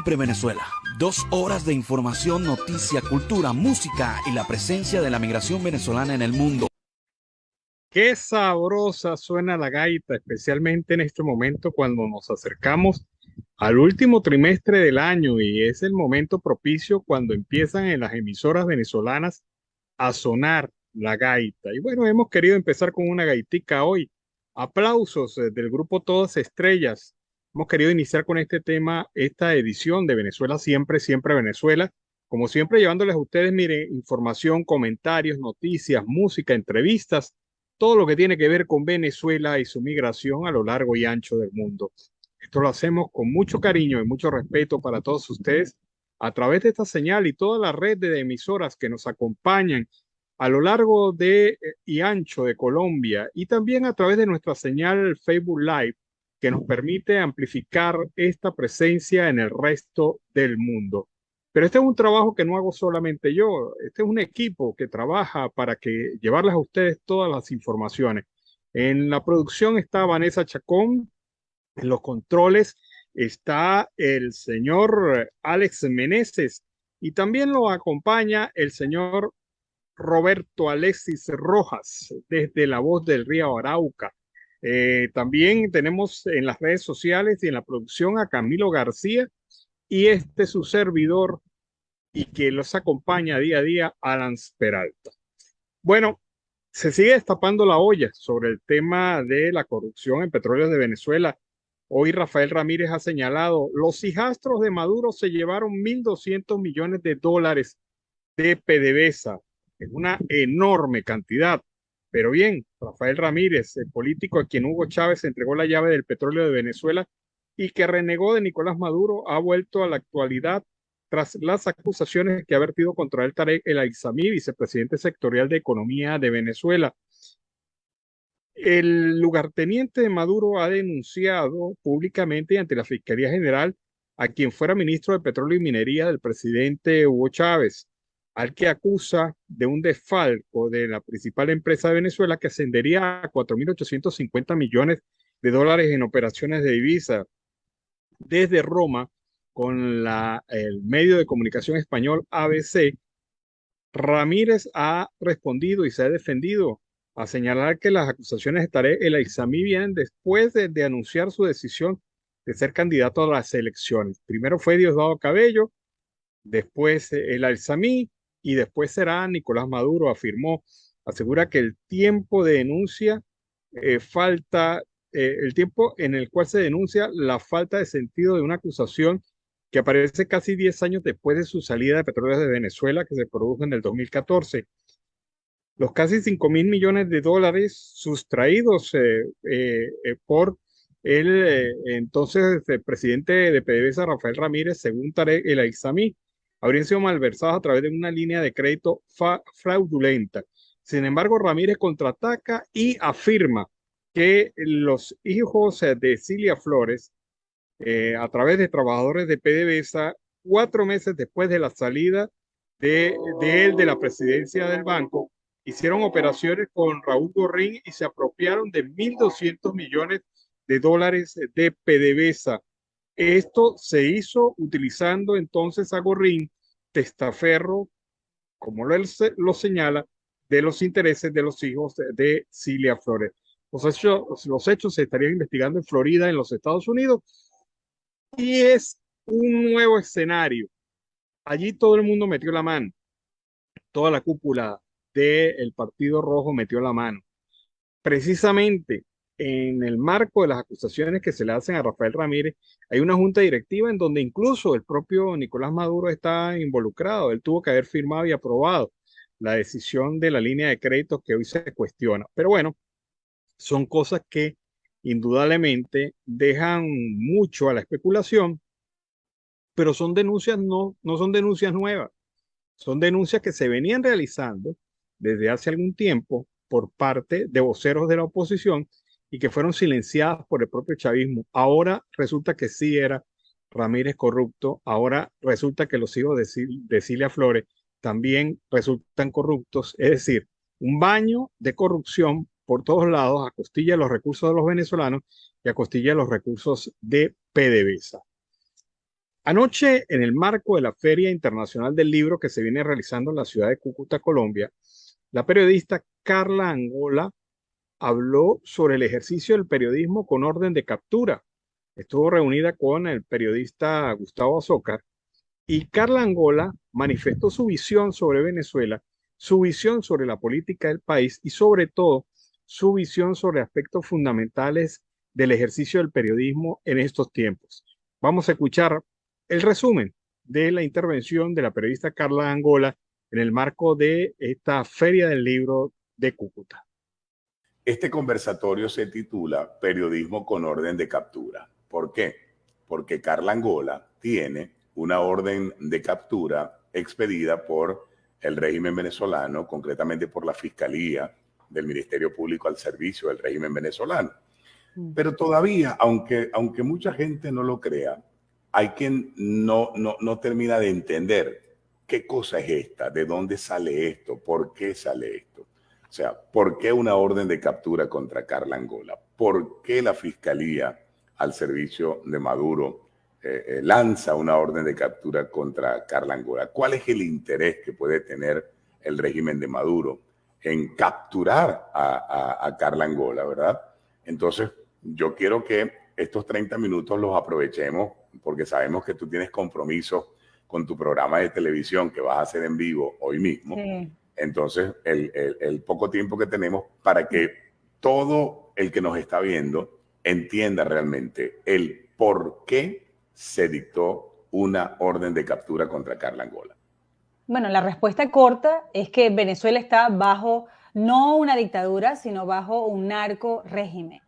Siempre Venezuela. 2 horas de información, noticia, cultura, música y la presencia de la migración venezolana en el mundo. Qué sabrosa suena la gaita, especialmente en este momento cuando nos acercamos al último trimestre del año y es el momento propicio cuando empiezan en las emisoras venezolanas a sonar la gaita. Y bueno, hemos querido empezar con una gaitica hoy. Aplausos del grupo Todas Estrellas. Hemos querido iniciar con este tema, esta edición de Venezuela Siempre, Siempre Venezuela. Como siempre, llevándoles a ustedes, mire, información, comentarios, noticias, música, entrevistas, todo lo que tiene que ver con Venezuela y su migración a lo largo y ancho del mundo. Esto lo hacemos con mucho cariño y mucho respeto para todos ustedes a través de esta señal y toda la red de emisoras que nos acompañan a lo largo de y ancho de Colombia y también a través de nuestra señal Facebook Live que nos permite amplificar esta presencia en el resto del mundo. Pero este es un trabajo que no hago solamente yo, este es un equipo que trabaja para que llevarles a ustedes todas las informaciones. En la producción está Vanessa Chacón, en los controles está el señor Alex Meneses y también lo acompaña el señor Roberto Alexis Rojas desde La Voz del Río Arauca. También tenemos en las redes sociales y en la producción a Camilo García y este su servidor y que los acompaña día a día, Alan Peralta. Bueno, se sigue destapando la olla sobre el tema de la corrupción en Petróleos de Venezuela. Hoy Rafael Ramírez ha señalado, los hijastros de Maduro se llevaron 1.200 millones de dólares de PDVSA. Es una enorme cantidad. Pero bien, Rafael Ramírez, el político a quien Hugo Chávez entregó la llave del petróleo de Venezuela y que renegó de Nicolás Maduro, ha vuelto a la actualidad tras las acusaciones que ha vertido contra él Tarek El Aissami, vicepresidente sectorial de Economía de Venezuela. El lugarteniente de Maduro ha denunciado públicamente ante la Fiscalía General a quien fuera ministro de Petróleo y Minería del presidente Hugo Chávez, al que acusa de un desfalco de la principal empresa de Venezuela que ascendería a 4.850 millones de dólares en operaciones de divisa. Desde Roma, con el medio de comunicación español ABC, Ramírez ha respondido y se ha defendido a señalar que las acusaciones de Tarek El Aissami vienen después de anunciar su decisión de ser candidato a las elecciones. Primero fue Diosdado Cabello, después El Aissami y después será Nicolás Maduro, afirmó. Asegura que el tiempo de denuncia el tiempo en el cual se denuncia la falta de sentido de una acusación que aparece casi 10 años después de su salida de Petróleos de Venezuela, que se produjo en el 2014. Los casi 5.000 millones de dólares sustraídos por entonces presidente de PDVSA, Rafael Ramírez, según Tarek El Aissami, habrían sido malversados a través de una línea de crédito fraudulenta. Sin embargo, Ramírez contraataca y afirma que los hijos de Cilia Flores, a través de trabajadores de PDVSA, 4 meses después de la salida de él de la presidencia del banco, hicieron operaciones con Raúl Gorrín y se apropiaron de 1.200 millones de dólares de PDVSA. Esto se hizo utilizando entonces a Gorrín, testaferro, como lo señala, de los intereses de los hijos de Cilia Flores. Los hechos se estarían investigando en Florida, en los Estados Unidos, y es un nuevo escenario. Allí todo el mundo metió la mano, toda la cúpula del Partido Rojo metió la mano. Precisamente en el marco de las acusaciones que se le hacen a Rafael Ramírez, hay una junta directiva en donde incluso el propio Nicolás Maduro está involucrado. Él tuvo que haber firmado y aprobado la decisión de la línea de créditos que hoy se cuestiona. Pero bueno, son cosas que indudablemente dejan mucho a la especulación, pero son denuncias, no son denuncias nuevas, son denuncias que se venían realizando desde hace algún tiempo por parte de voceros de la oposición y que fueron silenciadas por el propio chavismo. Ahora resulta que sí era Ramírez corrupto, ahora resulta que los hijos de Cilia Flores también resultan corruptos, es decir, un baño de corrupción por todos lados a costilla de los recursos de los venezolanos y a costilla de los recursos de PDVSA. Anoche, en el marco de la Feria Internacional del Libro que se viene realizando en la ciudad de Cúcuta, Colombia, la periodista Carla Angola habló sobre el ejercicio del periodismo con orden de captura. Estuvo reunida con el periodista Gustavo Azócar y Carla Angola manifestó su visión sobre Venezuela, su visión sobre la política del país y sobre todo su visión sobre aspectos fundamentales del ejercicio del periodismo en estos tiempos. Vamos a escuchar el resumen de la intervención de la periodista Carla Angola en el marco de esta Feria del Libro de Cúcuta. Este conversatorio se titula Periodismo con orden de captura. ¿Por qué? Porque Carla Angola tiene una orden de captura expedida por el régimen venezolano, concretamente por la Fiscalía del Ministerio Público al servicio del régimen venezolano. Pero todavía, aunque mucha gente no lo crea, hay quien no termina de entender qué cosa es esta, de dónde sale esto, por qué sale esto. O sea, ¿por qué una orden de captura contra Carla Angola? ¿Por qué la Fiscalía al servicio de Maduro lanza una orden de captura contra Carla Angola? ¿Cuál es el interés que puede tener el régimen de Maduro en capturar a Carla Angola, verdad? Entonces, yo quiero que estos 30 minutos los aprovechemos porque sabemos que tú tienes compromisos con tu programa de televisión que vas a hacer en vivo hoy mismo. Sí. Entonces, el poco tiempo que tenemos para que todo el que nos está viendo entienda realmente el por qué se dictó una orden de captura contra Carla Angola. Bueno, la respuesta corta es que Venezuela está bajo no una dictadura, sino bajo un narco régimen,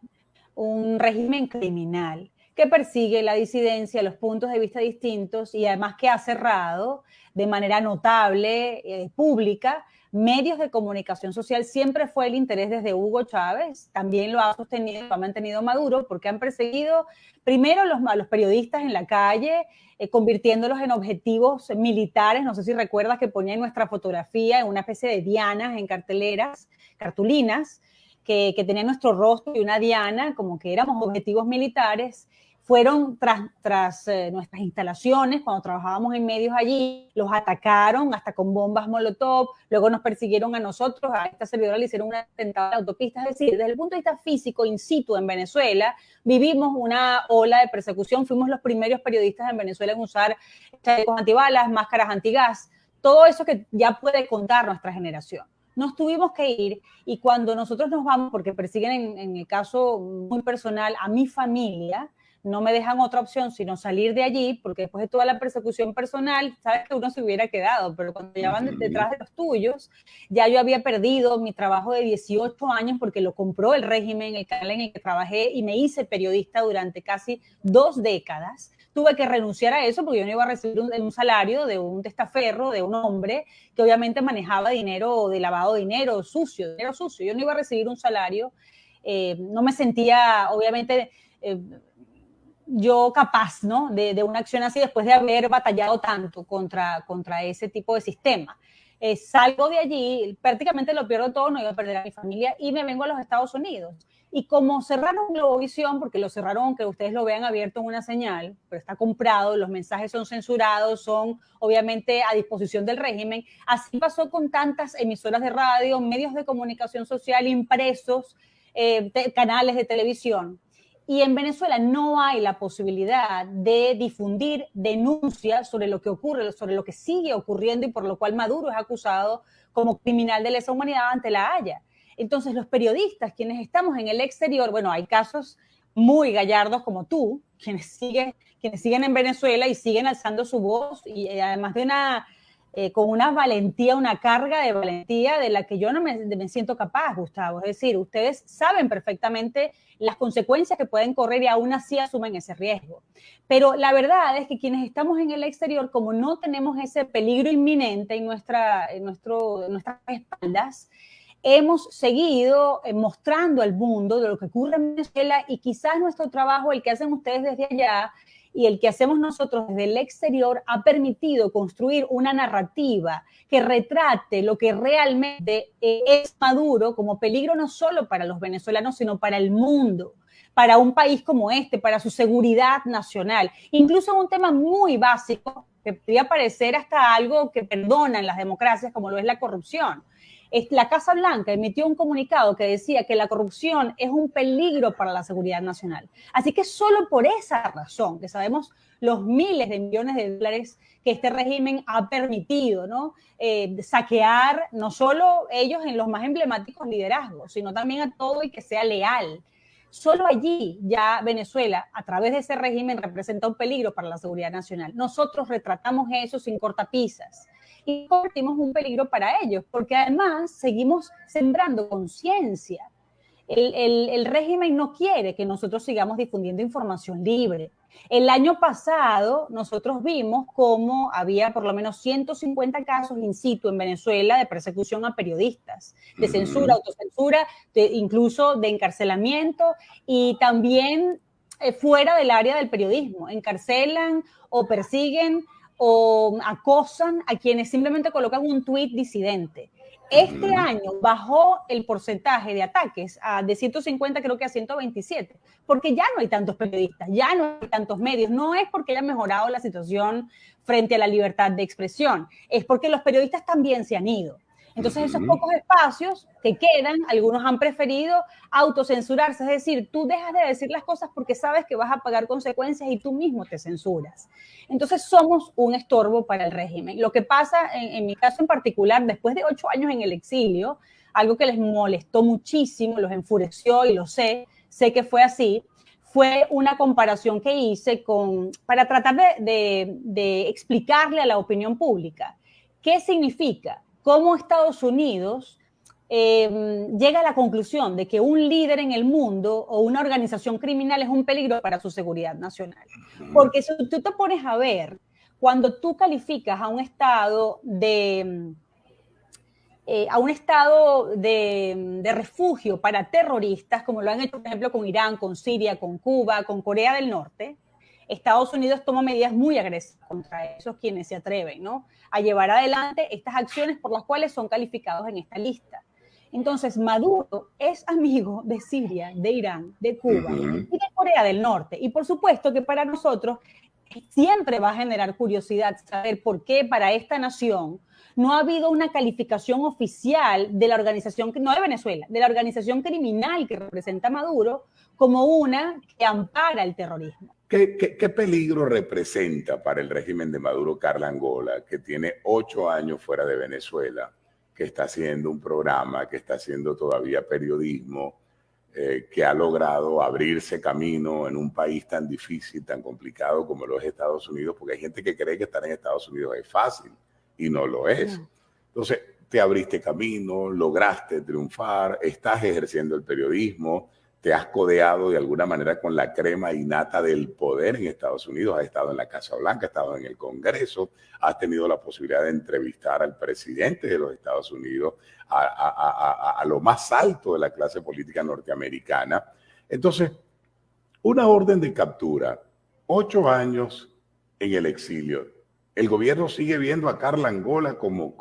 un régimen criminal que persigue la disidencia, los puntos de vista distintos y además que ha cerrado de manera notable, pública, medios de comunicación social. Siempre fue el interés desde Hugo Chávez, también lo ha sostenido, lo ha mantenido Maduro, porque han perseguido primero a los periodistas en la calle, convirtiéndolos en objetivos militares. No sé si recuerdas que ponían nuestra fotografía en una especie de dianas, en cartulinas, que tenían nuestro rostro y una diana, como que éramos objetivos militares. Fueron tras nuestras instalaciones, cuando trabajábamos en medios allí, los atacaron hasta con bombas Molotov, luego nos persiguieron a nosotros, a esta servidora le hicieron un atentado a la autopista. Es decir, desde el punto de vista físico, in situ en Venezuela, vivimos una ola de persecución, fuimos los primeros periodistas en Venezuela en usar chalecos antibalas, máscaras antigas, todo eso que ya puede contar nuestra generación. Nos tuvimos que ir y cuando nosotros nos vamos, porque persiguen en el caso muy personal a mi familia, no me dejan otra opción sino salir de allí, porque después de toda la persecución personal, sabes que uno se hubiera quedado, pero cuando ya van detrás de los tuyos, ya yo había perdido mi trabajo de 18 años porque lo compró el régimen, el canal en el que trabajé y me hice periodista durante casi 2 décadas. Tuve que renunciar a eso porque yo no iba a recibir un salario de un testaferro, de un hombre que obviamente manejaba dinero de lavado de dinero sucio. Yo no iba a recibir un salario, no me sentía, obviamente, yo capaz, ¿no?, de una acción así después de haber batallado tanto contra ese tipo de sistema. Salgo de allí, prácticamente lo pierdo todo, no iba a perder a mi familia y me vengo a los Estados Unidos. Y como cerraron Globovisión, porque lo cerraron, aunque ustedes lo vean abierto en una señal, pero está comprado, los mensajes son censurados, son obviamente a disposición del régimen, así pasó con tantas emisoras de radio, medios de comunicación social, impresos, canales de televisión. Y en Venezuela no hay la posibilidad de difundir denuncias sobre lo que ocurre, sobre lo que sigue ocurriendo y por lo cual Maduro es acusado como criminal de lesa humanidad ante la Haya. Entonces los periodistas, quienes estamos en el exterior, bueno, hay casos muy gallardos como tú, quienes siguen en Venezuela y siguen alzando su voz y además de con una valentía, una carga de valentía de la que yo no me siento capaz, Gustavo. Es decir, ustedes saben perfectamente las consecuencias que pueden correr y aún así asumen ese riesgo. Pero la verdad es que quienes estamos en el exterior, como no tenemos ese peligro inminente en nuestras espaldas, hemos seguido mostrando al mundo de lo que ocurre en Venezuela y quizás nuestro trabajo, el que hacen ustedes desde allá, y el que hacemos nosotros desde el exterior ha permitido construir una narrativa que retrate lo que realmente es Maduro como peligro no solo para los venezolanos, sino para el mundo, para un país como este, para su seguridad nacional. Incluso un tema muy básico, que podría parecer hasta algo que perdonan las democracias, como lo es la corrupción. La Casa Blanca emitió un comunicado que decía que la corrupción es un peligro para la seguridad nacional. Así que solo por esa razón, que sabemos los miles de millones de dólares que este régimen ha permitido, ¿no? Saquear no solo ellos en los más emblemáticos liderazgos, sino también a todo y que sea leal. Solo allí ya Venezuela, a través de ese régimen, representa un peligro para la seguridad nacional. Nosotros retratamos eso sin cortapisas y convertimos un peligro para ellos, porque además seguimos sembrando conciencia. El régimen no quiere que nosotros sigamos difundiendo información libre. El año pasado nosotros vimos cómo había por lo menos 150 casos in situ en Venezuela de persecución a periodistas, de censura, autocensura, incluso de encarcelamiento y también fuera del área del periodismo. Encarcelan o persiguen o acosan a quienes simplemente colocan un tuit disidente. Este año bajó el porcentaje de ataques de 150 creo que a 127, porque ya no hay tantos periodistas, ya no hay tantos medios. No es porque haya mejorado la situación frente a la libertad de expresión, es porque los periodistas también se han ido. Entonces esos pocos espacios que quedan, algunos han preferido autocensurarse, es decir, tú dejas de decir las cosas porque sabes que vas a pagar consecuencias y tú mismo te censuras. Entonces somos un estorbo para el régimen. Lo que pasa, en mi caso en particular, después de 8 años en el exilio, algo que les molestó muchísimo, los enfureció y lo sé que fue así, fue una comparación que hice para tratar de explicarle a la opinión pública qué significa cómo Estados Unidos llega a la conclusión de que un líder en el mundo o una organización criminal es un peligro para su seguridad nacional. Porque si tú te pones a ver, cuando tú calificas a un estado de refugio para terroristas, como lo han hecho, por ejemplo, con Irán, con Siria, con Cuba, con Corea del Norte, Estados Unidos toma medidas muy agresivas contra esos quienes se atreven, ¿no?, a llevar adelante estas acciones por las cuales son calificados en esta lista. Entonces, Maduro es amigo de Siria, de Irán, de Cuba y de Corea del Norte. Y por supuesto que para nosotros siempre va a generar curiosidad saber por qué para esta nación no ha habido una calificación oficial de la organización, no de Venezuela, de la organización criminal que representa Maduro como una que ampara el terrorismo. ¿Qué peligro representa para el régimen de Maduro Carla Angola, que tiene 8 años fuera de Venezuela, que está haciendo un programa, que está haciendo todavía periodismo, que ha logrado abrirse camino en un país tan difícil, tan complicado como lo es Estados Unidos? Porque hay gente que cree que estar en Estados Unidos es fácil y no lo es. Entonces, te abriste camino, lograste triunfar, estás ejerciendo el periodismo, te has codeado de alguna manera con la crema innata del poder en Estados Unidos, has estado en la Casa Blanca, has estado en el Congreso, has tenido la posibilidad de entrevistar al presidente de los Estados Unidos, a lo más alto de la clase política norteamericana. Entonces, una orden de captura, 8 años en el exilio, el gobierno sigue viendo a Carla Angola como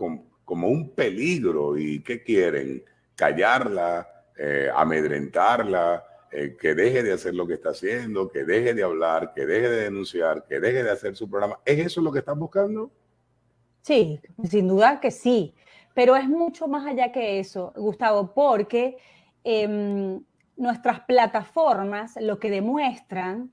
un peligro. ¿Y qué quieren? ¿Callarla? Amedrentarla, que deje de hacer lo que está haciendo, que deje de hablar, que deje de denunciar, que deje de hacer su programa? ¿Es eso lo que están buscando? Sí, sin duda que sí, pero es mucho más allá que eso, Gustavo, porque nuestras plataformas lo que demuestran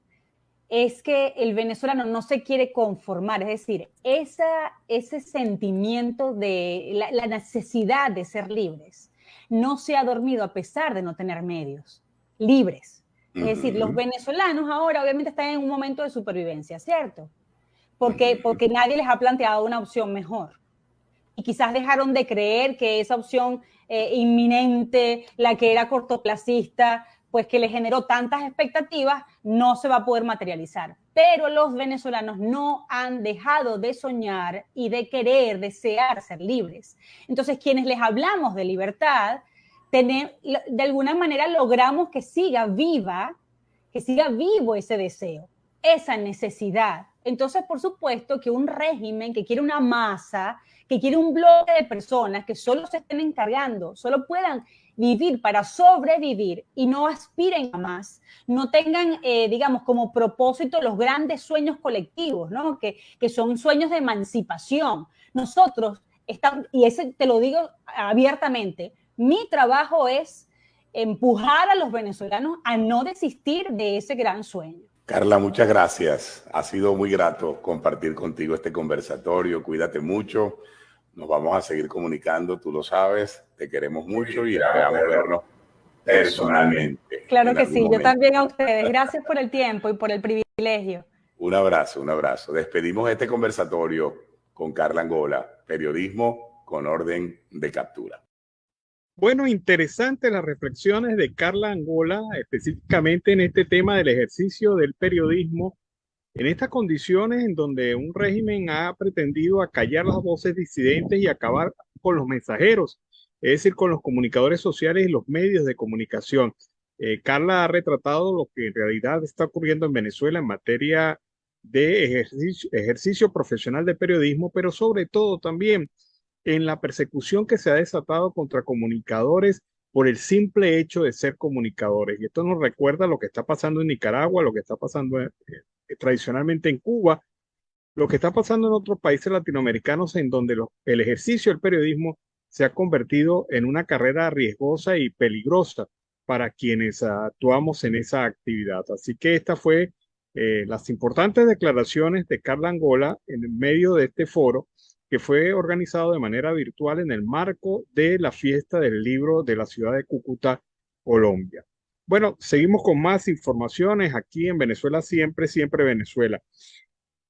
es que el venezolano no se quiere conformar, es decir, ese sentimiento de la necesidad de ser libres no se ha dormido a pesar de no tener medios libres. Es decir, los venezolanos ahora obviamente están en un momento de supervivencia, ¿cierto? Porque nadie les ha planteado una opción mejor. Y quizás dejaron de creer que esa opción inminente, la que era cortoplacista, pues que le generó tantas expectativas, no se va a poder materializar. Pero los venezolanos no han dejado de soñar y de querer, desear ser libres. Entonces, quienes les hablamos de libertad, de alguna manera logramos que siga vivo ese deseo, esa necesidad. Entonces, por supuesto que un régimen que quiere una masa, que quiere un bloque de personas que solo se estén encargando, solo puedan vivir para sobrevivir y no aspiren a más, no tengan, digamos, como propósito los grandes sueños colectivos, ¿no? Que son sueños de emancipación. Nosotros, y ese te lo digo abiertamente, mi trabajo es empujar a los venezolanos a no desistir de ese gran sueño. Carla, muchas gracias. Ha sido muy grato compartir contigo este conversatorio. Cuídate mucho. Nos vamos a seguir comunicando, tú lo sabes. Te queremos mucho y esperamos vernos personalmente. Claro que sí, yo también a ustedes. Gracias por el tiempo y por el privilegio. Un abrazo, un abrazo. Despedimos este conversatorio con Carla Angola, periodismo con orden de captura. Bueno, interesantes las reflexiones de Carla Angola, específicamente en este tema del ejercicio del periodismo, en estas condiciones en donde un régimen ha pretendido acallar las voces disidentes y acabar con los mensajeros, es decir, con los comunicadores sociales y los medios de comunicación. Carla ha retratado lo que en realidad está ocurriendo en Venezuela en materia de ejercicio profesional de periodismo, pero sobre todo también en la persecución que se ha desatado contra comunicadores por el simple hecho de ser comunicadores. Y esto nos recuerda lo que está pasando en Nicaragua, lo que está pasando tradicionalmente en Cuba, lo que está pasando en otros países latinoamericanos en donde el ejercicio del periodismo se ha convertido en una carrera riesgosa y peligrosa para quienes actuamos en esa actividad. Así que esta fue las importantes declaraciones de Carla Angola en medio de este foro que fue organizado de manera virtual en el marco de la fiesta del libro de la ciudad de Cúcuta, Colombia. Bueno, seguimos con más informaciones aquí en Venezuela Siempre, Siempre Venezuela.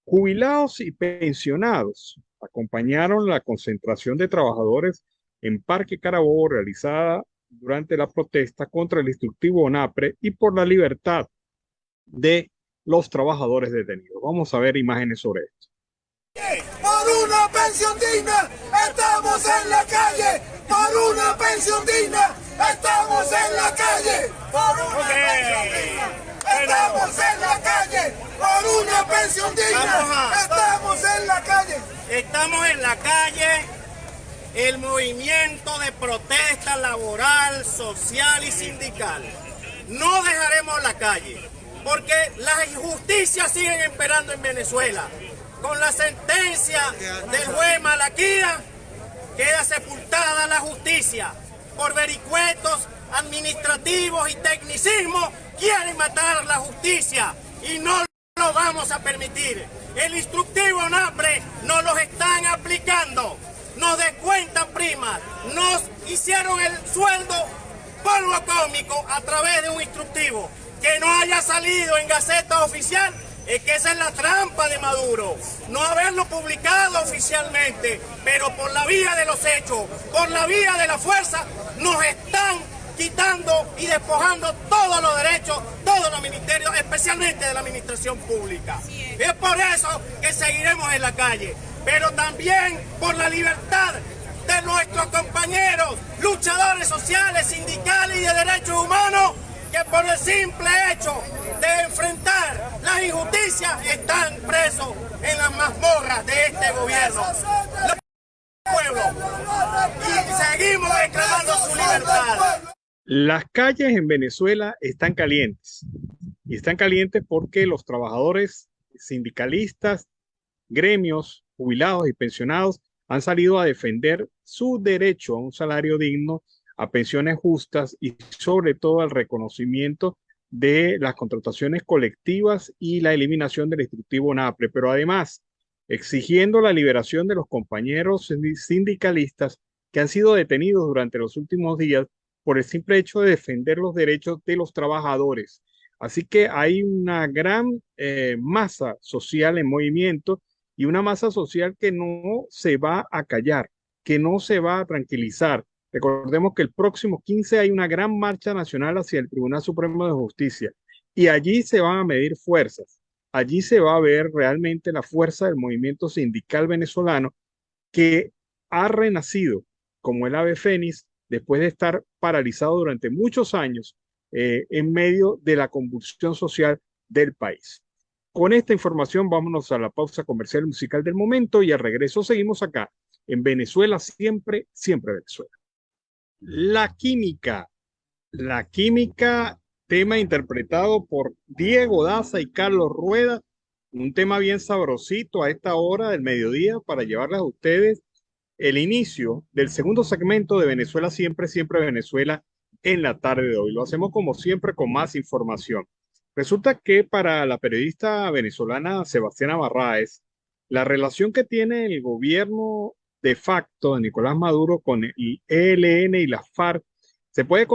Jubilados y pensionados acompañaron la concentración de trabajadores en Parque Carabobo realizada durante la protesta contra el instructivo ONAPRE y por la libertad de los trabajadores detenidos. Vamos a ver imágenes sobre esto. Por una pensión digna, estamos en la calle. Por una pensión digna, estamos en la calle. Por una pensión digna, estamos en la calle. Por una pensión digna, estamos en la calle. Estamos en la calle. El movimiento de protesta laboral, social y sindical. No dejaremos la calle, porque las injusticias siguen imperando en Venezuela. Con la sentencia del juez Malaquía queda sepultada la justicia. Por vericuetos administrativos y tecnicismos quieren matar la justicia y no lo vamos a permitir. El instructivo ONAPRE nos los están aplicando, nos descuentan primas, nos hicieron el sueldo polvo cómico a través de un instructivo. Que no haya salido en Gaceta Oficial es que esa es la trampa de Maduro, no haberlo publicado oficialmente, pero por la vía de los hechos, por la vía de la fuerza, nos están quitando y despojando todos los derechos, todos los ministerios, especialmente de la administración pública. Es por eso que seguiremos en la calle, pero también por la libertad de nuestros compañeros, luchadores sociales, sindicales y de derechos humanos, que por el simple hecho de enfrentar las injusticias están presos en las mazmorras de este gobierno. Y seguimos reclamando su libertad. Las calles en Venezuela están calientes. Y están calientes porque los trabajadores sindicalistas, gremios, jubilados y pensionados han salido a defender su derecho a un salario digno, a pensiones justas y sobre todo al reconocimiento de las contrataciones colectivas y la eliminación del instructivo ONAPRE, pero además exigiendo la liberación de los compañeros sindicalistas que han sido detenidos durante los últimos días por el simple hecho de defender los derechos de los trabajadores. Así que hay una gran masa social en movimiento y una masa social que no se va a callar, que no se va a tranquilizar. Recordemos que el próximo 15 hay una gran marcha nacional hacia el Tribunal Supremo de Justicia y allí se van a medir fuerzas. Allí se va a ver realmente la fuerza del movimiento sindical venezolano que ha renacido como el ave fénix después de estar paralizado durante muchos años en medio de la convulsión social del país. Con esta información vámonos a la pausa comercial y musical del momento y al regreso seguimos acá en Venezuela siempre, siempre Venezuela. La química, tema interpretado por Diego Daza y Carlos Rueda, un tema bien sabrosito a esta hora del mediodía para llevarles a ustedes el inicio del segundo segmento de Venezuela siempre, siempre Venezuela en la tarde de hoy. Lo hacemos como siempre con más información. Resulta que para la periodista venezolana Sebastiana Barraez, la relación que tiene el gobierno de facto de Nicolás Maduro con el ELN y la FARC se puede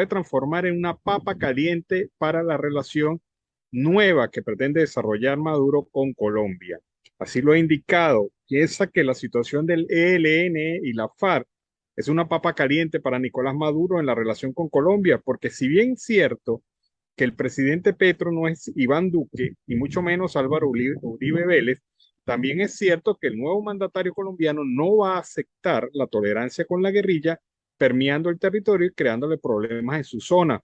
transformar en una papa caliente para la relación nueva que pretende desarrollar Maduro con Colombia. Así lo ha indicado. Piensa que la situación del ELN y la FARC es una papa caliente para Nicolás Maduro en la relación con Colombia, porque si bien es cierto que el presidente Petro no es Iván Duque y mucho menos Álvaro Uribe Vélez, también es cierto que el nuevo mandatario colombiano no va a aceptar la tolerancia con la guerrilla, permeando el territorio y creándole problemas en su zona.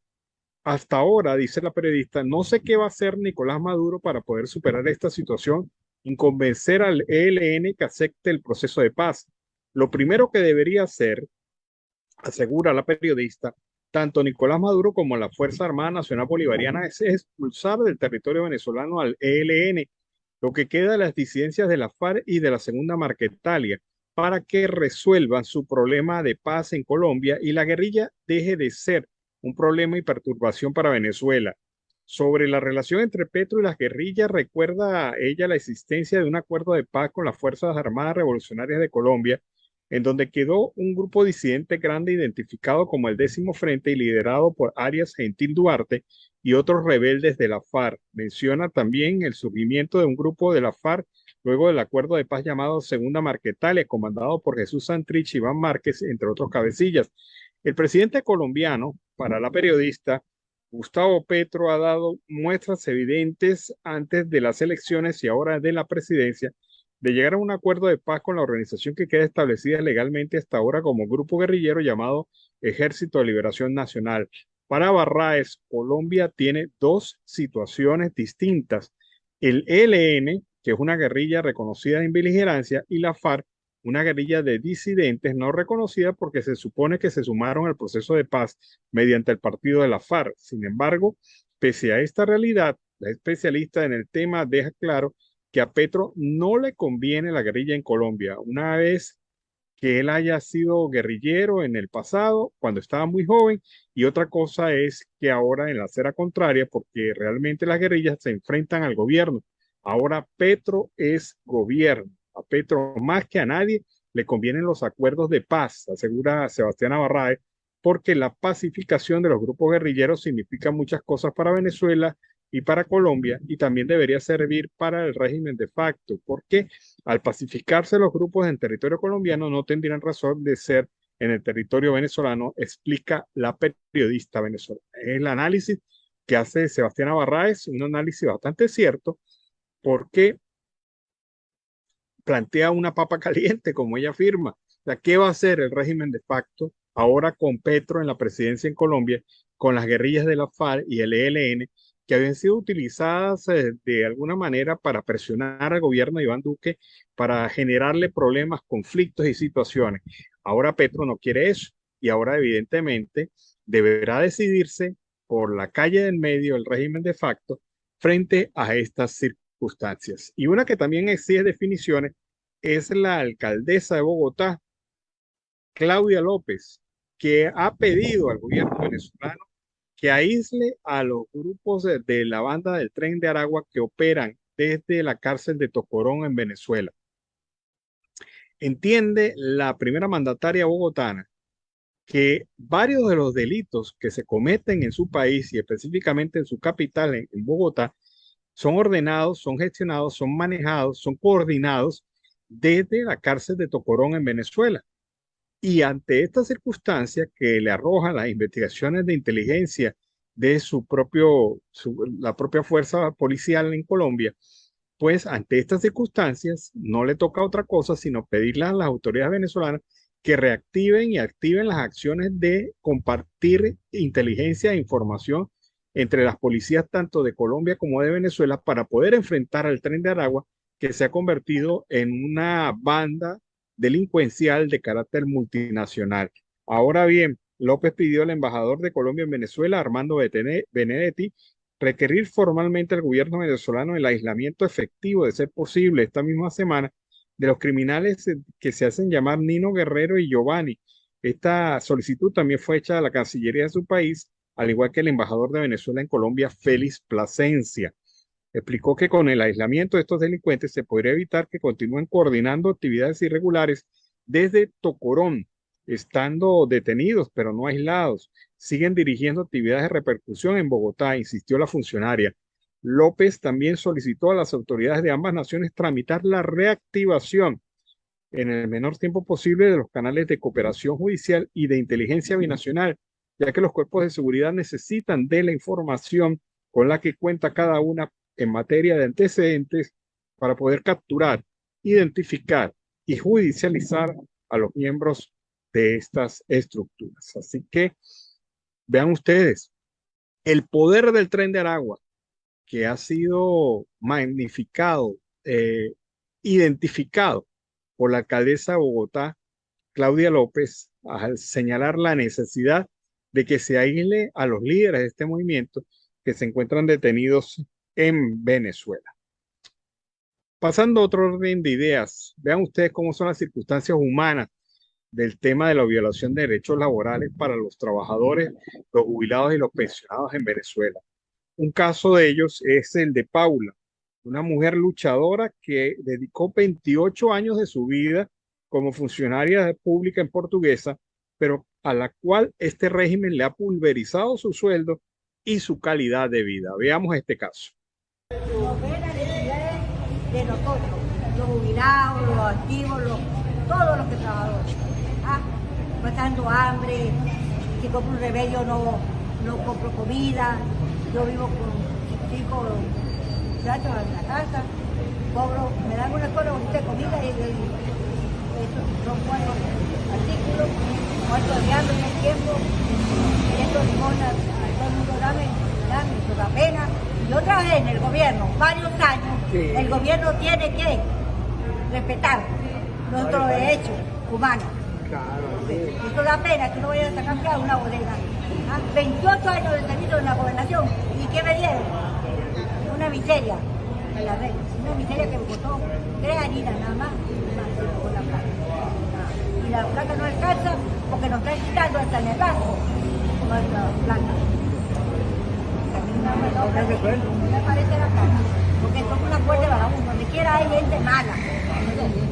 Hasta ahora, dice la periodista, no sé qué va a hacer Nicolás Maduro para poder superar esta situación y convencer al ELN que acepte el proceso de paz. Lo primero que debería hacer, asegura la periodista, tanto Nicolás Maduro como la Fuerza Armada Nacional Bolivariana es expulsar del territorio venezolano al ELN, lo que queda de las disidencias de la FARC y de la Segunda Marquetalia, para que resuelvan su problema de paz en Colombia y la guerrilla deje de ser un problema y perturbación para Venezuela. Sobre la relación entre Petro y las guerrillas, recuerda a ella la existencia de un acuerdo de paz con las Fuerzas Armadas Revolucionarias de Colombia, en donde quedó un grupo disidente grande identificado como el 10º Frente y liderado por Arias Gentil Duarte y otros rebeldes de la FARC. Menciona también el surgimiento de un grupo de la FARC luego del acuerdo de paz llamado Segunda Marquetalia, comandado por Jesús Santrich y Iván Márquez, entre otros cabecillas. El presidente colombiano, para la periodista, Gustavo Petro, ha dado muestras evidentes antes de las elecciones y ahora de la presidencia de llegar a un acuerdo de paz con la organización que queda establecida legalmente hasta ahora como grupo guerrillero llamado Ejército de Liberación Nacional. Para Barraez, Colombia tiene dos situaciones distintas. El ELN, que es una guerrilla reconocida en beligerancia, y la FARC, una guerrilla de disidentes no reconocida porque se supone que se sumaron al proceso de paz mediante el partido de la FARC. Sin embargo, pese a esta realidad, la especialista en el tema deja claro que a Petro no le conviene la guerrilla en Colombia, una vez que él haya sido guerrillero en el pasado, cuando estaba muy joven, y otra cosa es que ahora en la acera contraria, porque realmente las guerrillas se enfrentan al gobierno. Ahora Petro es gobierno. A Petro más que a nadie le convienen los acuerdos de paz, asegura Sebastiana Barraez, porque la pacificación de los grupos guerrilleros significa muchas cosas para Venezuela y para Colombia, y también debería servir para el régimen de facto, porque al pacificarse los grupos en territorio colombiano no tendrían razón de ser en el territorio venezolano, explica la periodista venezolana. Es el análisis que hace Sebastiana Barraez, un análisis bastante cierto, porque plantea una papa caliente, como ella afirma. O sea, ¿qué va a hacer el régimen de facto ahora con Petro en la presidencia en Colombia, con las guerrillas de la FARC y el ELN, que habían sido utilizadas de alguna manera para presionar al gobierno de Iván Duque, para generarle problemas, conflictos y situaciones? Ahora Petro no quiere eso y ahora evidentemente deberá decidirse por la calle del medio el régimen de facto frente a estas circunstancias. Y una que también exige definiciones es la alcaldesa de Bogotá, Claudia López, que ha pedido al gobierno venezolano que aísle a los grupos de la banda del Tren de Aragua que operan desde la cárcel de Tocorón en Venezuela. Entiende la primera mandataria bogotana que varios de los delitos que se cometen en su país y específicamente en su capital, en Bogotá, son ordenados, son gestionados, son manejados, son coordinados desde la cárcel de Tocorón en Venezuela. Y ante esta circunstancia que le arrojan las investigaciones de inteligencia de la propia fuerza policial en Colombia, pues ante estas circunstancias no le toca otra cosa sino pedirle a las autoridades venezolanas que reactiven y activen las acciones de compartir inteligencia e información entre las policías tanto de Colombia como de Venezuela para poder enfrentar al Tren de Aragua, que se ha convertido en una banda delincuencial de carácter multinacional. Ahora bien, López pidió al embajador de Colombia en Venezuela, Armando Benedetti, requerir formalmente al gobierno venezolano el aislamiento efectivo, de ser posible, esta misma semana, de los criminales que se hacen llamar Nino Guerrero y Giovanni. Esta solicitud también fue hecha a la Cancillería de su país, al igual que el embajador de Venezuela en Colombia, Félix Plasencia. Explicó que con el aislamiento de estos delincuentes se podría evitar que continúen coordinando actividades irregulares desde Tocorón, estando detenidos pero no aislados. Siguen dirigiendo actividades de repercusión en Bogotá, insistió la funcionaria. López también solicitó a las autoridades de ambas naciones tramitar la reactivación en el menor tiempo posible de los canales de cooperación judicial y de inteligencia binacional, ya que los cuerpos de seguridad necesitan de la información con la que cuenta cada una en materia de antecedentes para poder capturar, identificar y judicializar a los miembros de estas estructuras. Así que vean ustedes, el poder del Tren de Aragua, que ha sido magnificado, identificado por la alcaldesa de Bogotá, Claudia López, al señalar la necesidad de que se aísle a los líderes de este movimiento que se encuentran detenidos en Venezuela. Pasando a otro orden de ideas, vean ustedes cómo son las circunstancias humanas del tema de la violación de derechos laborales para los trabajadores, los jubilados y los pensionados en Venezuela. Un caso de ellos es el de Paula, una mujer luchadora que dedicó 28 años de su vida como funcionaria pública en Portuguesa, pero a la cual este régimen le ha pulverizado su sueldo y su calidad de vida. Veamos este caso. Nos ven las necesidades de nosotros, los jubilados, los activos, todos los que trabajadores. Pasando hambre, si compro un remedio no compro comida, yo vivo con 5 muchachos en la casa, cobro, me dan una sola bolsita de comida y eso son buenos artículos, muerto de hambre en el tiempo, esto limona, a todo el mundo dame, eso da pena. Yo trabajé en el gobierno varios años, sí. El gobierno tiene que respetar nuestros derechos humanos. Claro, sí. Esto da pena que no vayan a sacar fiado una bodega. 28 años de servicio en la gobernación. ¿Y qué me dieron? Una miseria. Una miseria que me costó 3 harinas nada más. Con la plata. Y la plata no alcanza porque nos están quitando hasta en el banco nuestra plata. A mí no me parece la plata. Porque somos una fuerte vagabundo. Donde quiera hay gente mala.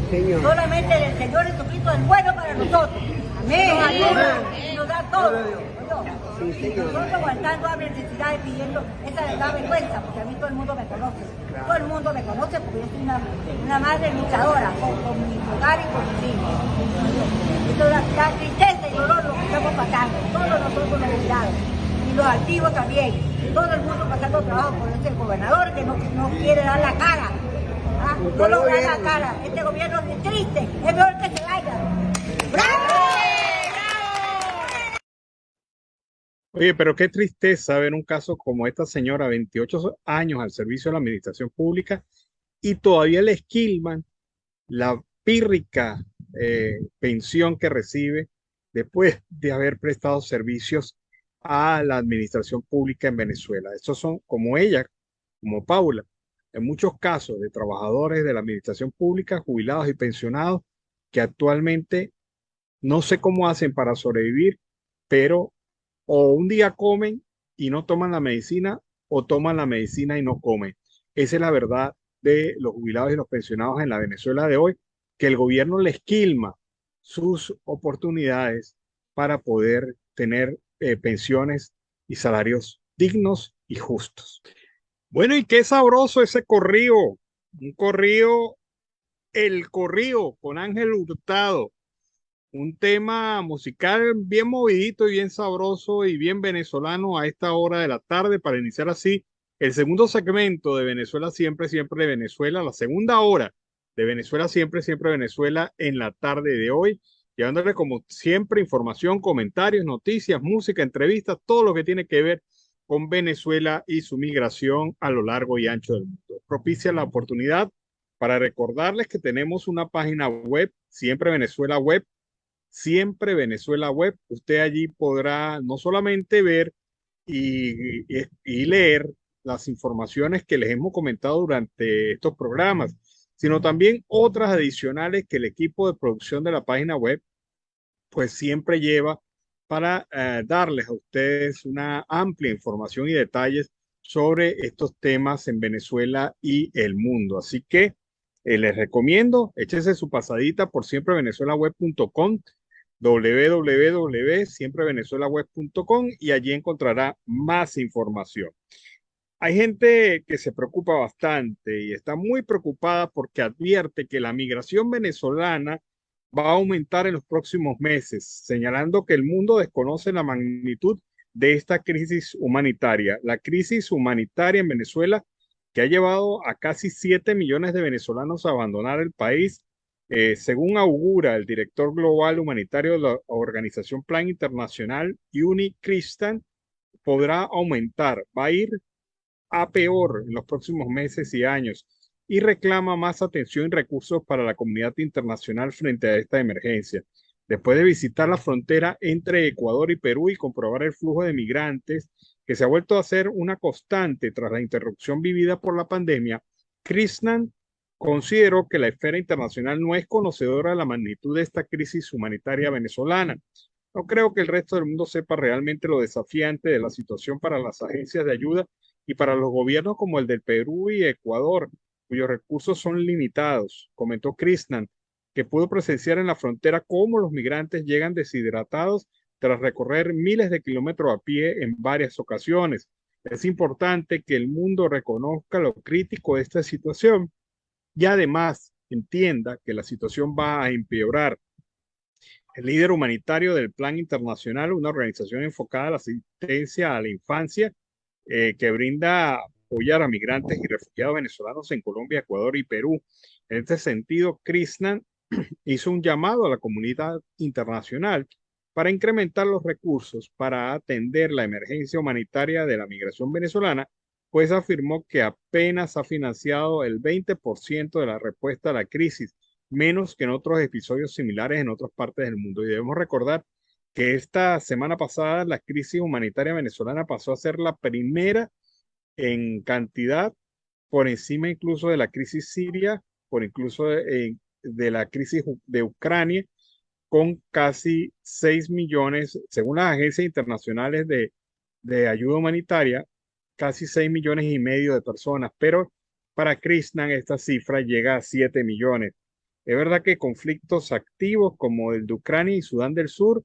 Señor. Solamente el Señor Jesucristo es bueno para nosotros. Amén. Nos ayuda y nos da todo. Sí, nosotros aguantando hambre, necesidades, pidiendo, esa les da vergüenza, porque a mí todo el mundo me conoce. Claro. Todo el mundo me conoce porque yo soy una madre luchadora con mi hogar y con mis hijos. Esto da tristeza y dolor lo que estamos pasando. Todos nosotros los jubilados. Y los activos también. Todo el mundo pasando trabajo por este gobernador que no quiere dar la cara. No lo da la cara. Este gobierno es triste. Es mejor que se vaya. ¡Bravo! Oye, pero qué tristeza ver un caso como esta señora, 28 años al servicio de la administración pública y todavía le esquilman la pírrica pensión que recibe después de haber prestado servicios a la administración pública en Venezuela. Estos son como ella, como Paula, en muchos casos de trabajadores de la administración pública, jubilados y pensionados, que actualmente no sé cómo hacen para sobrevivir, pero o un día comen y no toman la medicina, o toman la medicina y no comen. Esa es la verdad de los jubilados y los pensionados en la Venezuela de hoy, que el gobierno les quilma sus oportunidades para poder tener pensiones y salarios dignos y justos. Bueno, y qué sabroso ese corrido, un corrido, el corrido con Ángel Hurtado. Un tema musical bien movidito y bien sabroso y bien venezolano a esta hora de la tarde para iniciar así el segundo segmento de Venezuela Siempre, Siempre de Venezuela, la segunda hora de Venezuela Siempre, Siempre Venezuela en la tarde de hoy, llevándole como siempre información, comentarios, noticias, música, entrevistas, todo lo que tiene que ver con Venezuela y su migración a lo largo y ancho del mundo. Propicia la oportunidad para recordarles que tenemos una página web, Siempre Venezuela Web, Siempre Venezuela Web. Usted allí podrá no solamente ver y leer las informaciones que les hemos comentado durante estos programas, sino también otras adicionales que el equipo de producción de la página web pues siempre lleva para darles a ustedes una amplia información y detalles sobre estos temas en Venezuela y el mundo. Así que les recomiendo, échese su pasadita por siemprevenezuelaweb.com, www.siemprevenezuelaweb.com, y allí encontrará más información. Hay gente que se preocupa bastante y está muy preocupada porque advierte que la migración venezolana va a aumentar en los próximos meses, señalando que el mundo desconoce la magnitud de esta crisis humanitaria. La crisis humanitaria en Venezuela, que ha llevado a casi 7 millones de venezolanos a abandonar el país, según augura el director global humanitario de la organización Plan Internacional, Uni Kristan, podrá aumentar, va a ir a peor en los próximos meses y años, y reclama más atención y recursos para la comunidad internacional frente a esta emergencia. Después de visitar la frontera entre Ecuador y Perú y comprobar el flujo de migrantes que se ha vuelto a ser una constante tras la interrupción vivida por la pandemia, Krishnan consideró que la esfera internacional no es conocedora de la magnitud de esta crisis humanitaria venezolana. No creo que el resto del mundo sepa realmente lo desafiante de la situación para las agencias de ayuda y para los gobiernos como el del Perú y Ecuador, cuyos recursos son limitados, comentó Krishnan, que pudo presenciar en la frontera cómo los migrantes llegan deshidratados tras recorrer miles de kilómetros a pie en varias ocasiones. Es importante que el mundo reconozca lo crítico de esta situación y además entienda que la situación va a empeorar. El líder humanitario del Plan Internacional, una organización enfocada a la asistencia a la infancia, que brinda apoyar a migrantes y refugiados venezolanos en Colombia, Ecuador y Perú. En este sentido, Krishnan hizo un llamado a la comunidad internacional para incrementar los recursos para atender la emergencia humanitaria de la migración venezolana, pues afirmó que apenas ha financiado el 20% de la respuesta a la crisis, menos que en otros episodios similares en otras partes del mundo. Y debemos recordar que esta semana pasada la crisis humanitaria venezolana pasó a ser la primera en cantidad, por encima incluso de la crisis siria, por incluso de la crisis de Ucrania, con casi 6 millones, según las agencias internacionales de ayuda humanitaria, casi 6,5 millones de personas, pero para Krishnan esta cifra llega a 7 millones. Es verdad que conflictos activos como el de Ucrania y Sudán del Sur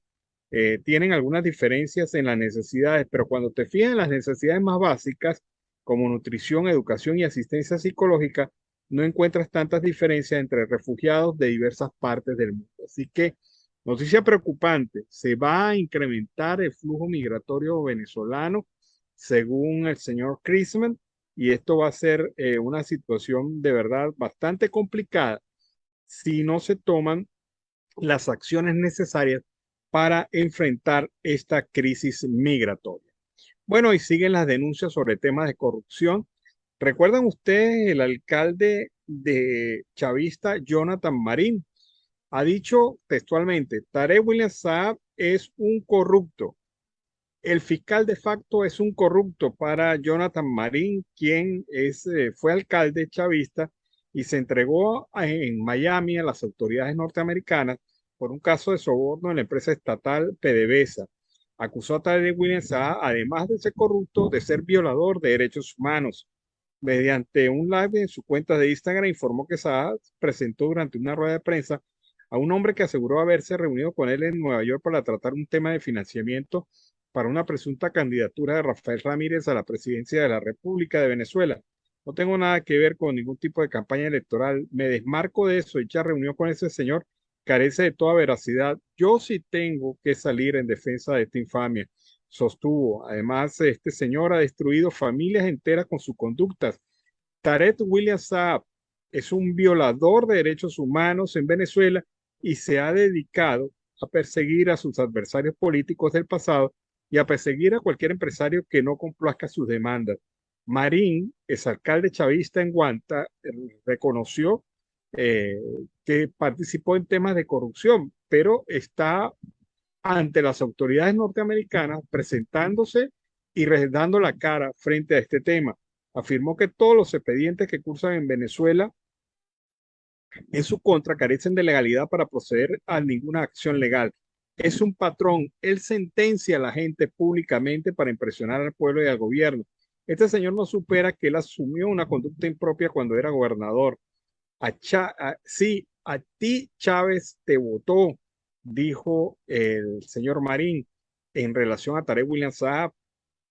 tienen algunas diferencias en las necesidades, pero cuando te fijas en las necesidades más básicas, como nutrición, educación y asistencia psicológica, no encuentras tantas diferencias entre refugiados de diversas partes del mundo. Así que, noticia preocupante, se va a incrementar el flujo migratorio venezolano, según el señor Krishnan, y esto va a ser una situación de verdad bastante complicada si no se toman las acciones necesarias para enfrentar esta crisis migratoria. Bueno, y siguen las denuncias sobre temas de corrupción. ¿Recuerdan ustedes el alcalde de chavista Jonathan Marín? Ha dicho textualmente, Tarek William Saab es un corrupto. El fiscal de facto es un corrupto para Jonathan Marín, quien fue alcalde chavista y se entregó en Miami a las autoridades norteamericanas por un caso de soborno en la empresa estatal PDVSA. Acusó a Tarek William Saab, además de ser corrupto, de ser violador de derechos humanos. Mediante un live en su cuenta de Instagram, informó que Saab presentó durante una rueda de prensa a un hombre que aseguró haberse reunido con él en Nueva York para tratar un tema de financiamiento para una presunta candidatura de Rafael Ramírez a la presidencia de la República de Venezuela. No tengo nada que ver con ningún tipo de campaña electoral. Me desmarco de eso. Dicha reunión con ese señor carece de toda veracidad. Yo sí tengo que salir en defensa de esta infamia, sostuvo. Además, este señor ha destruido familias enteras con sus conductas. Tarek William Saab es un violador de derechos humanos en Venezuela y se ha dedicado a perseguir a sus adversarios políticos del pasado y a perseguir a cualquier empresario que no complazca sus demandas. Marín, exalcalde chavista en Guanta, reconoció eh, que participó en temas de corrupción, pero está ante las autoridades norteamericanas presentándose y dando la cara frente a este tema. Afirmó que todos los expedientes que cursan en Venezuela en su contra carecen de legalidad para proceder a ninguna acción legal. Es un patrón. Él sentencia a la gente públicamente para impresionar al pueblo y al gobierno. Este señor no supera que él asumió una conducta impropia cuando era gobernador. Sí, a ti Chávez te votó, dijo el señor Marín en relación a Tarek William Saab.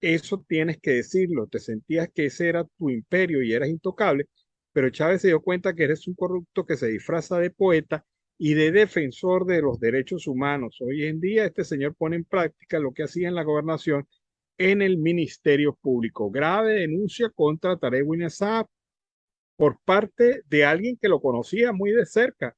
Eso tienes que decirlo. Te sentías que ese era tu imperio y eras intocable, pero Chávez se dio cuenta que eres un corrupto que se disfraza de poeta y de defensor de los derechos humanos. Hoy en día este señor pone en práctica lo que hacía en la gobernación en el Ministerio Público. Grave denuncia contra Tarek William Saab por parte de alguien que lo conocía muy de cerca,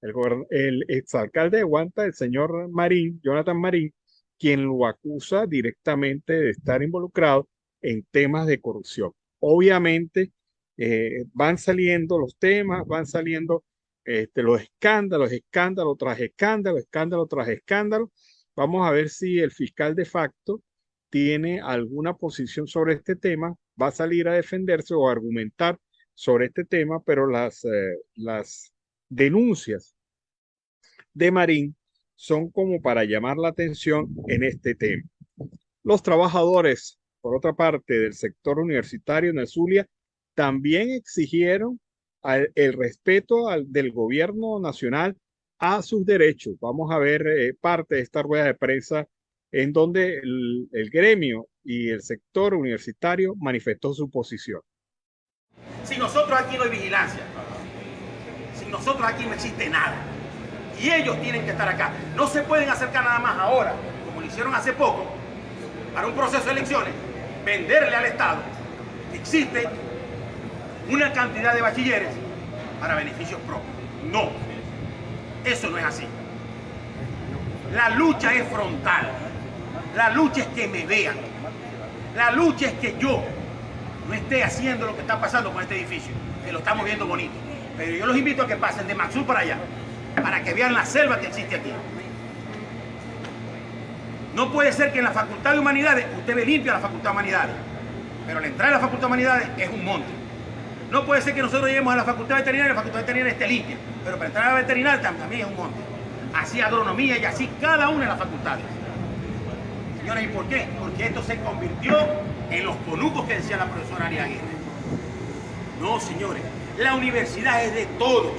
el exalcalde de Guanta, el señor Marín, Jonathan Marín, quien lo acusa directamente de estar involucrado en temas de corrupción. Obviamente van saliendo los temas, van saliendo los escándalos, escándalo tras escándalo, escándalo tras escándalo. Vamos a ver si el fiscal de facto tiene alguna posición sobre este tema, va a salir a defenderse o a argumentar sobre este tema, pero las denuncias de Marín son como para llamar la atención en este tema. Los trabajadores, por otra parte, del sector universitario en el Zulia, también exigieron el respeto del gobierno nacional a sus derechos. Vamos a ver parte de esta rueda de prensa en donde el gremio y el sector universitario manifestó su posición. Si nosotros aquí no hay vigilancia, si nosotros aquí no existe nada, y ellos tienen que estar acá, no se pueden acercar nada más ahora, como lo hicieron hace poco, para un proceso de elecciones, venderle al Estado que existe una cantidad de bachilleres para beneficios propios. No, eso no es así. La lucha es frontal, la lucha es que me vean, la lucha es que yo no esté haciendo lo que está pasando con este edificio, que lo estamos viendo bonito. Pero yo los invito a que pasen de Maxul para allá, para que vean la selva que existe aquí. No puede ser que en la Facultad de Humanidades usted ve limpia la Facultad de Humanidades, pero al entrar a la Facultad de Humanidades es un monte. No puede ser que nosotros lleguemos a la Facultad Veterinaria y la Facultad Veterinaria esté limpia, pero para entrar a la veterinaria también es un monte. Así agronomía y así cada una de las facultades. Señores, ¿y por qué? Porque esto se convirtió en los conucos que decía la profesora Aria Aguirre. No, señores, la universidad es de todos.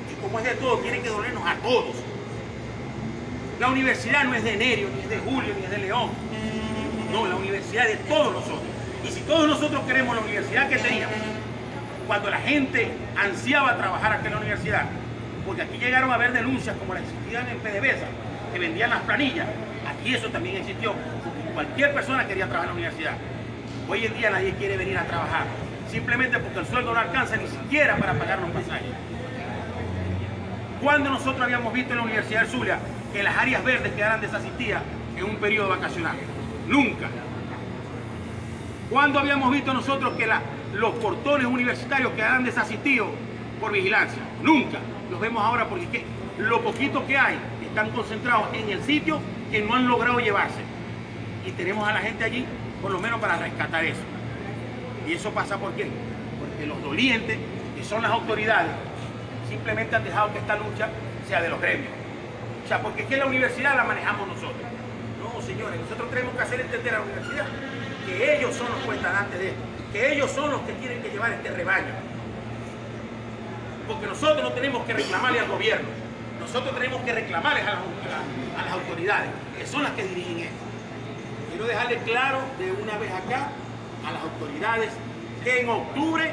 Y como es de todos, tiene que dolernos a todos. La universidad no es de Nerio, ni es de Julio, ni es de León. No, la universidad es de todos nosotros. Y si todos nosotros queremos la universidad que teníamos, cuando la gente ansiaba trabajar aquí en la universidad, porque aquí llegaron a haber denuncias como las existían en PDVSA, que vendían las planillas, aquí eso también existió, porque cualquier persona quería trabajar en la universidad. Hoy en día nadie quiere venir a trabajar, simplemente porque el sueldo no alcanza ni siquiera para pagar los pasajes. ¿Cuándo nosotros habíamos visto en la Universidad del Zulia que las áreas verdes quedaran desasistidas en un periodo vacacional? Nunca. ¿Cuándo habíamos visto nosotros que los portones universitarios quedaran desasistidos por vigilancia? Nunca. Los vemos ahora porque lo poquito que hay están concentrados en el sitio que no han logrado llevarse. Y tenemos a la gente allí, por lo menos para rescatar eso. ¿Y eso pasa por qué? Porque los dolientes, que son las autoridades, simplemente han dejado que esta lucha sea de los gremios. O sea, porque es que la universidad la manejamos nosotros. No, señores, nosotros tenemos que hacer entender a la universidad que ellos son los cuentadantes de esto, que ellos son los que tienen que llevar este rebaño. Porque nosotros no tenemos que reclamarle al gobierno, nosotros tenemos que reclamarles a las autoridades, que son las que dirigen esto. Quiero dejarle claro de una vez acá a las autoridades que en octubre,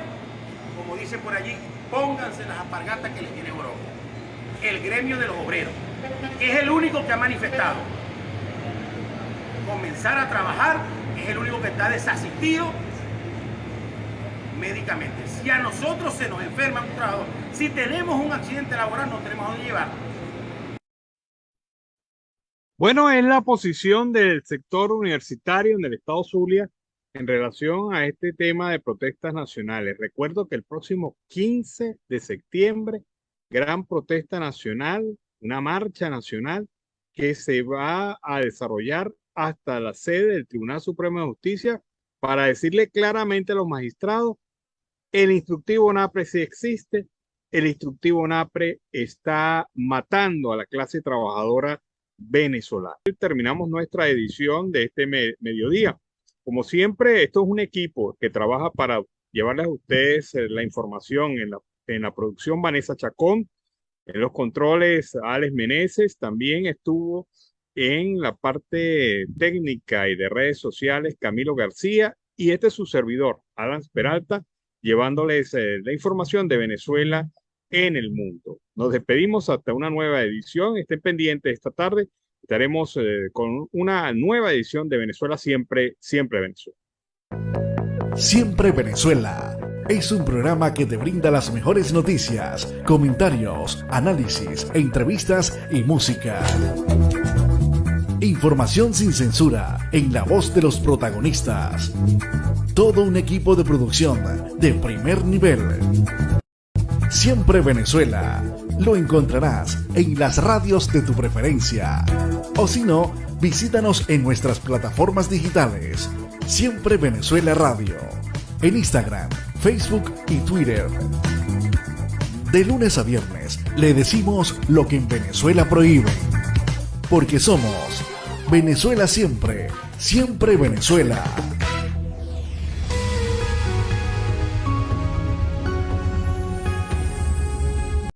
como dicen por allí, pónganse las alpargatas que les tiene oro. El gremio de los obreros, que es el único que ha manifestado comenzar a trabajar, es el único que está desasistido médicamente. Si a nosotros se nos enferma un trabajador, si tenemos un accidente laboral, no tenemos a dónde llevar. Bueno, es la posición del sector universitario en el estado Zulia en relación a este tema de protestas nacionales. Recuerdo que el próximo 15 de septiembre, gran protesta nacional, una marcha nacional que se va a desarrollar hasta la sede del Tribunal Supremo de Justicia para decirle claramente a los magistrados: el instructivo NAPRE sí existe, el instructivo NAPRE está matando a la clase trabajadora venezolana. Terminamos nuestra edición de este mediodía. Como siempre, esto es un equipo que trabaja para llevarles a ustedes la información en la producción. Vanessa Chacón, en los controles Alex Meneses, también estuvo en la parte técnica y de redes sociales Camilo García, y este es su servidor, Alan Peralta, llevándoles la información de Venezuela en el mundo. Nos despedimos hasta una nueva edición. Estén pendientes esta tarde. Estaremos con una nueva edición de Venezuela Siempre, Siempre Venezuela. Siempre Venezuela es un programa que te brinda las mejores noticias, comentarios, análisis, entrevistas y música. Información sin censura en la voz de los protagonistas. Todo un equipo de producción de primer nivel. Siempre Venezuela lo encontrarás en las radios de tu preferencia. O si no, visítanos en nuestras plataformas digitales. Siempre Venezuela Radio. En Instagram, Facebook y Twitter. De lunes a viernes le decimos lo que en Venezuela prohíben. Porque somos Venezuela Siempre, Siempre Venezuela.